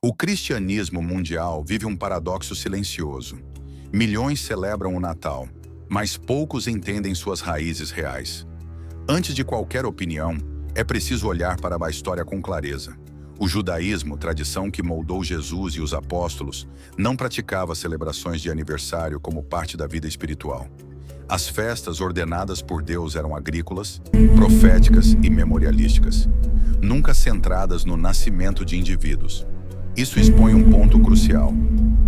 O cristianismo mundial vive um paradoxo silencioso. Milhões celebram o Natal, mas poucos entendem suas raízes reais. Antes de qualquer opinião, é preciso olhar para a história com clareza. O judaísmo, tradição que moldou Jesus e os apóstolos, não praticava celebrações de aniversário como parte da vida espiritual. As festas ordenadas por Deus eram agrícolas, proféticas e memorialísticas, nunca centradas no nascimento de indivíduos. Isso expõe um ponto crucial.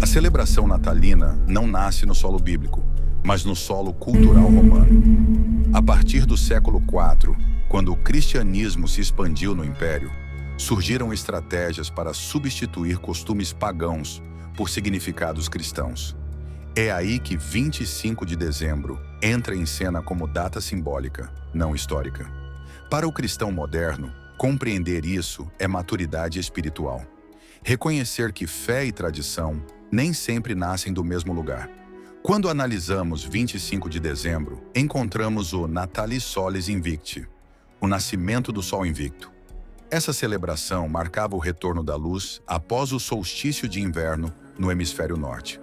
A celebração natalina não nasce no solo bíblico, mas no solo cultural romano. A partir do século IV, quando o cristianismo se expandiu no Império, surgiram estratégias para substituir costumes pagãos por significados cristãos. É aí que 25 de dezembro entra em cena como data simbólica, não histórica. Para o cristão moderno, compreender isso é maturidade espiritual. Reconhecer que fé e tradição nem sempre nascem do mesmo lugar. Quando analisamos 25 de dezembro, encontramos o Natalis Solis Invicti, o nascimento do Sol Invicto. Essa celebração marcava o retorno da luz após o solstício de inverno no hemisfério norte.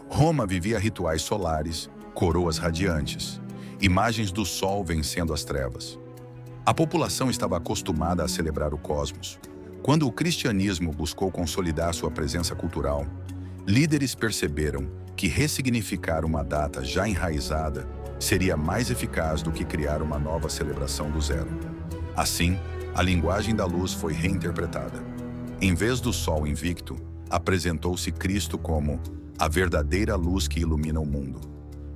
Roma vivia rituais solares, coroas radiantes, imagens do sol vencendo as trevas. A população estava acostumada a celebrar o cosmos. Quando o cristianismo buscou consolidar sua presença cultural, líderes perceberam que ressignificar uma data já enraizada seria mais eficaz do que criar uma nova celebração do zero. Assim, a linguagem da luz foi reinterpretada. Em vez do sol invicto, apresentou-se Cristo como a verdadeira luz que ilumina o mundo.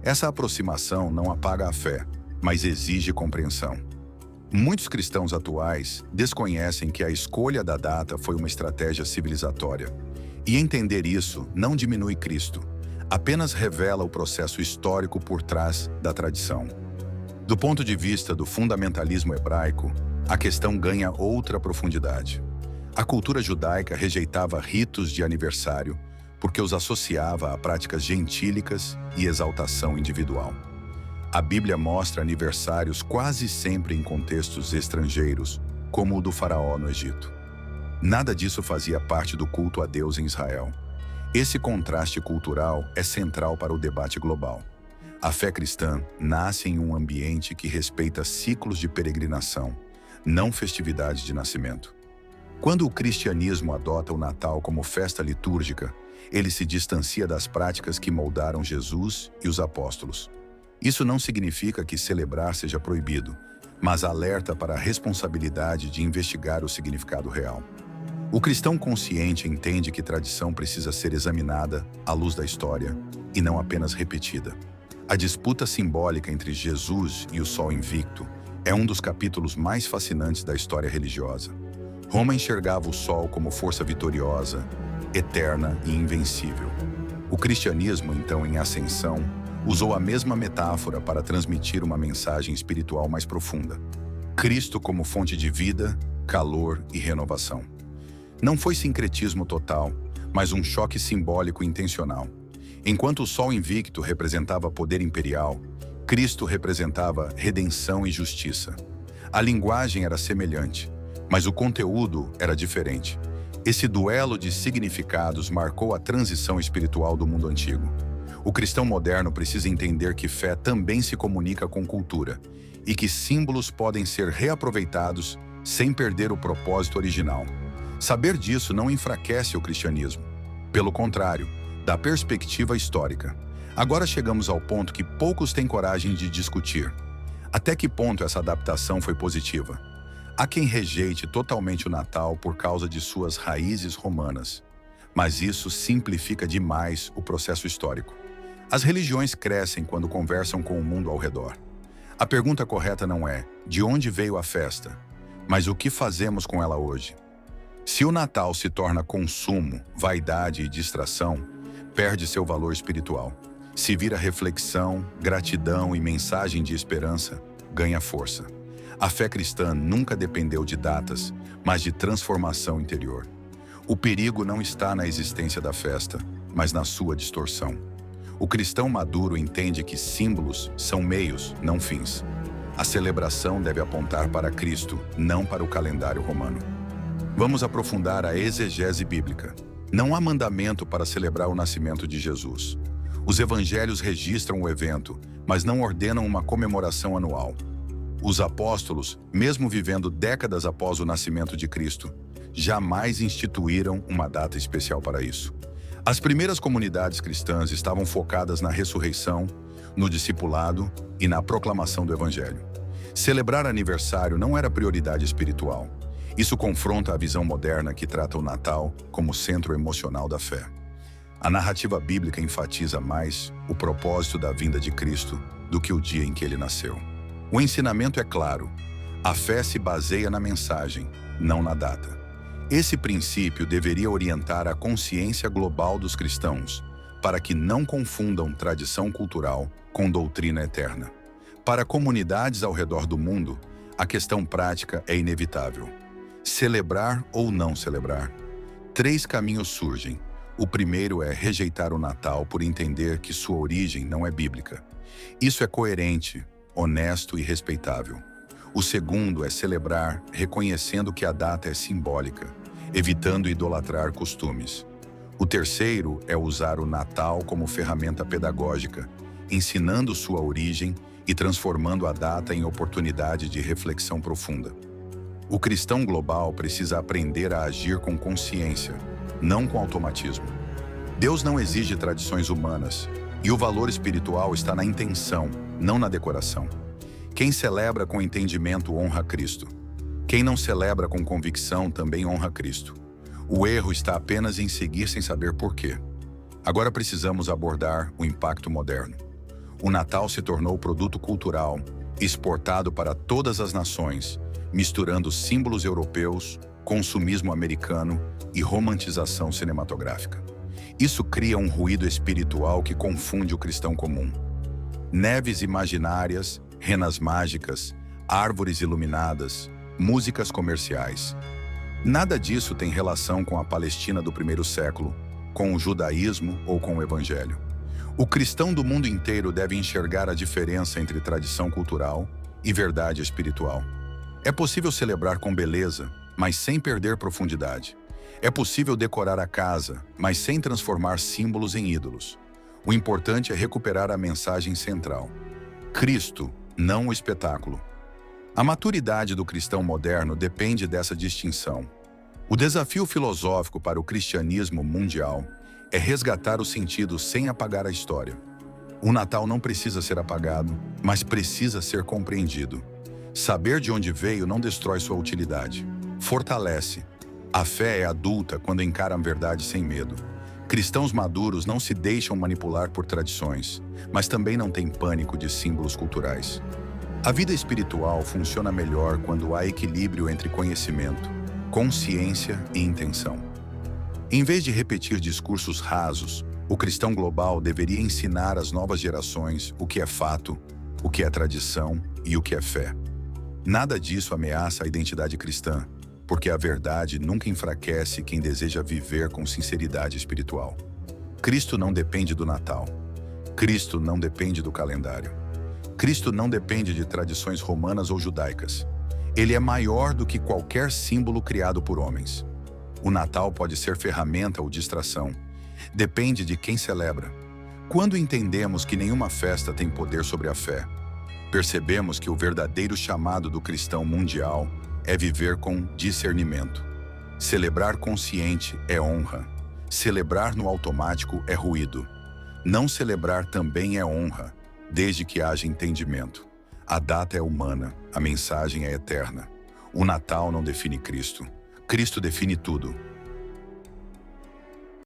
Essa aproximação não apaga a fé, mas exige compreensão. Muitos cristãos atuais desconhecem que a escolha da data foi uma estratégia civilizatória. E entender isso não diminui Cristo, apenas revela o processo histórico por trás da tradição. Do ponto de vista do fundamentalismo hebraico, a questão ganha outra profundidade. A cultura judaica rejeitava ritos de aniversário porque os associava a práticas gentílicas e exaltação individual. A Bíblia mostra aniversários quase sempre em contextos estrangeiros, como o do faraó no Egito. Nada disso fazia parte do culto a Deus em Israel. Esse contraste cultural é central para o debate global. A fé cristã nasce em um ambiente que respeita ciclos de peregrinação, não festividades de nascimento. Quando o cristianismo adota o Natal como festa litúrgica, ele se distancia das práticas que moldaram Jesus e os apóstolos. Isso não significa que celebrar seja proibido, mas alerta para a responsabilidade de investigar o significado real. O cristão consciente entende que tradição precisa ser examinada à luz da história e não apenas repetida. A disputa simbólica entre Jesus e o Sol Invicto é um dos capítulos mais fascinantes da história religiosa. Roma enxergava o Sol como força vitoriosa, eterna e invencível. O cristianismo, então em ascensão, usou a mesma metáfora para transmitir uma mensagem espiritual mais profunda. Cristo como fonte de vida, calor e renovação. Não foi sincretismo total, mas um choque simbólico intencional. Enquanto o Sol Invicto representava poder imperial, Cristo representava redenção e justiça. A linguagem era semelhante, mas o conteúdo era diferente. Esse duelo de significados marcou a transição espiritual do mundo antigo. O cristão moderno precisa entender que fé também se comunica com cultura e que símbolos podem ser reaproveitados sem perder o propósito original. Saber disso não enfraquece o cristianismo. Pelo contrário, dá perspectiva histórica. Agora chegamos ao ponto que poucos têm coragem de discutir. Até que ponto essa adaptação foi positiva? Há quem rejeite totalmente o Natal por causa de suas raízes romanas. Mas isso simplifica demais o processo histórico. As religiões crescem quando conversam com o mundo ao redor. A pergunta correta não é de onde veio a festa, mas o que fazemos com ela hoje. Se o Natal se torna consumo, vaidade e distração, perde seu valor espiritual. Se vira reflexão, gratidão e mensagem de esperança, ganha força. A fé cristã nunca dependeu de datas, mas de transformação interior. O perigo não está na existência da festa, mas na sua distorção. O cristão maduro entende que símbolos são meios, não fins. A celebração deve apontar para Cristo, não para o calendário romano. Vamos aprofundar a exegese bíblica. Não há mandamento para celebrar o nascimento de Jesus. Os evangelhos registram o evento, mas não ordenam uma comemoração anual. Os apóstolos, mesmo vivendo décadas após o nascimento de Cristo, jamais instituíram uma data especial para isso. As primeiras comunidades cristãs estavam focadas na ressurreição, no discipulado e na proclamação do evangelho. Celebrar aniversário não era prioridade espiritual. Isso confronta a visão moderna que trata o Natal como centro emocional da fé. A narrativa bíblica enfatiza mais o propósito da vinda de Cristo do que o dia em que ele nasceu. O ensinamento é claro: a fé se baseia na mensagem, não na data. Esse princípio deveria orientar a consciência global dos cristãos, para que não confundam tradição cultural com doutrina eterna. Para comunidades ao redor do mundo, a questão prática é inevitável. Celebrar ou não celebrar? 3 caminhos surgem. O primeiro é rejeitar o Natal por entender que sua origem não é bíblica. Isso é coerente, honesto e respeitável. O segundo é celebrar, reconhecendo que a data é simbólica, evitando idolatrar costumes. O terceiro é usar o Natal como ferramenta pedagógica, ensinando sua origem e transformando a data em oportunidade de reflexão profunda. O cristão global precisa aprender a agir com consciência, não com automatismo. Deus não exige tradições humanas, e o valor espiritual está na intenção, não na decoração. Quem celebra com entendimento honra Cristo. Quem não celebra com convicção também honra Cristo. O erro está apenas em seguir sem saber por quê. Agora precisamos abordar o impacto moderno. O Natal se tornou produto cultural, exportado para todas as nações, misturando símbolos europeus, consumismo americano e romantização cinematográfica. Isso cria um ruído espiritual que confunde o cristão comum. Neves imaginárias, renas mágicas, árvores iluminadas, músicas comerciais. Nada disso tem relação com a Palestina do primeiro século, com o judaísmo ou com o evangelho. O cristão do mundo inteiro deve enxergar a diferença entre tradição cultural e verdade espiritual. É possível celebrar com beleza, mas sem perder profundidade. É possível decorar a casa, mas sem transformar símbolos em ídolos. O importante é recuperar a mensagem central: Cristo, não o espetáculo. A maturidade do cristão moderno depende dessa distinção. O desafio filosófico para o cristianismo mundial é resgatar o sentido sem apagar a história. O Natal não precisa ser apagado, mas precisa ser compreendido. Saber de onde veio não destrói sua utilidade, fortalece. A fé é adulta quando encara a verdade sem medo. Cristãos maduros não se deixam manipular por tradições, mas também não têm pânico de símbolos culturais. A vida espiritual funciona melhor quando há equilíbrio entre conhecimento, consciência e intenção. Em vez de repetir discursos rasos, o cristão global deveria ensinar às novas gerações o que é fato, o que é tradição e o que é fé. Nada disso ameaça a identidade cristã, porque a verdade nunca enfraquece quem deseja viver com sinceridade espiritual. Cristo não depende do Natal. Cristo não depende do calendário. Cristo não depende de tradições romanas ou judaicas. Ele é maior do que qualquer símbolo criado por homens. O Natal pode ser ferramenta ou distração. Depende de quem celebra. Quando entendemos que nenhuma festa tem poder sobre a fé, percebemos que o verdadeiro chamado do cristão mundial é viver com discernimento. Celebrar consciente é honra. Celebrar no automático é ruído. Não celebrar também é honra, desde que haja entendimento. A data é humana, a mensagem é eterna. O Natal não define Cristo. Cristo define tudo.